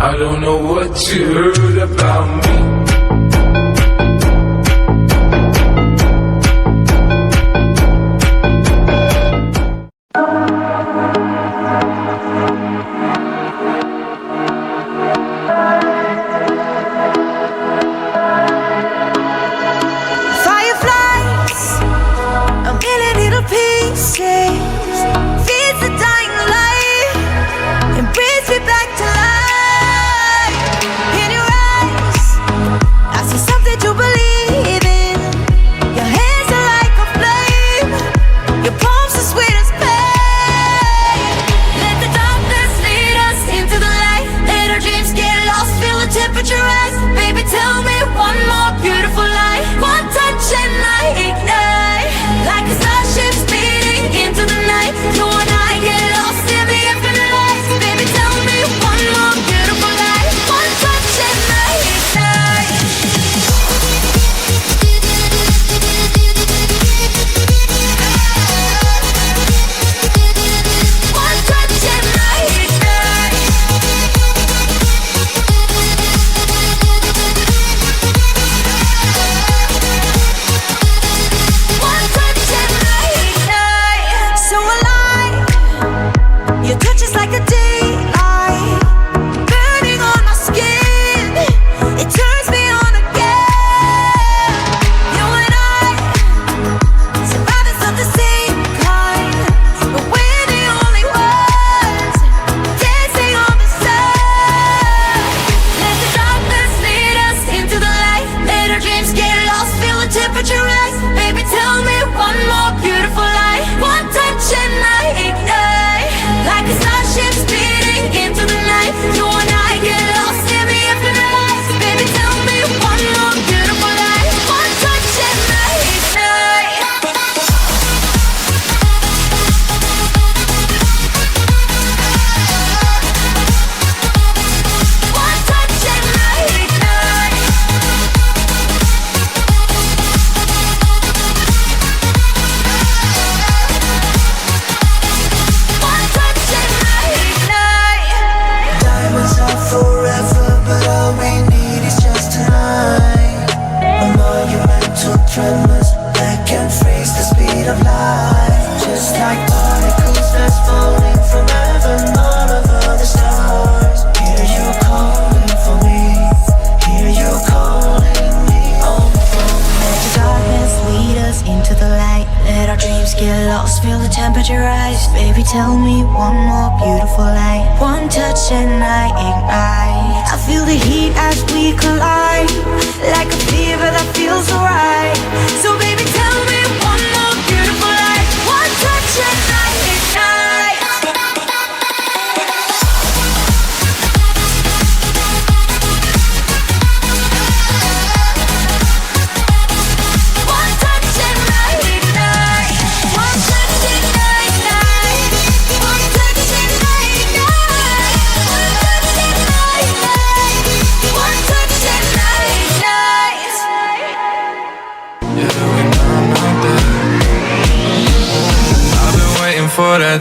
I don't know what you heard about me. Fireflies, a million little pieces, feeds the dying light and brings me back to life. In your eyes, I see something to believe in. Your hands are like a flame, your palms are sweet as pain. Let the darkness lead us into the light. Let our dreams get lost, feel the temperature rise. Baby, tell me one more beautiful lie. One touch and I ignite, like a starship speeding into the night. You and I get lost in the infinite lights. Baby, tell me one more beautiful lie. One touch and I ignite. One touch and I ignite. One touch and I ignite. So alive, your touch is like a daylight, burning on my skin. It turns me on again. You and I, survivors of the same kind, but we're the only ones dancing on the sun. Let the darkness lead us into the light. Let our dreams get lost, feel the temperature rise. Baby, tell me one more beautiful lie. One touch and I ignite, like a starship speeding into the night. You and I get lost in the infinite lights. Baby, tell me one more beautiful lie. One touch and I ignite. One touch and I ignite. One touch and I ignite. Diamonds are forever, but all we need is just tonight. A monumental tremors that can freeze the speed of light. Just like particles that's falling from heaven all over the stars. Hear you calling for me, hear you calling me home for me. Let the darkness lead us into the light. Let our dreams get lost, feel the temperature rise. Baby, tell me one more beautiful lie. One touch and I ignite. I feel the heat as we collide, like a fever that feels alright. So baby, tell me one more beautiful lie. One touch and I ignite. One touch and I ignite. One touch and I ignite. One touch and I ignite. One touch and I ignite. One touch and I ignite. Yeah, we know that. I've been waiting for that.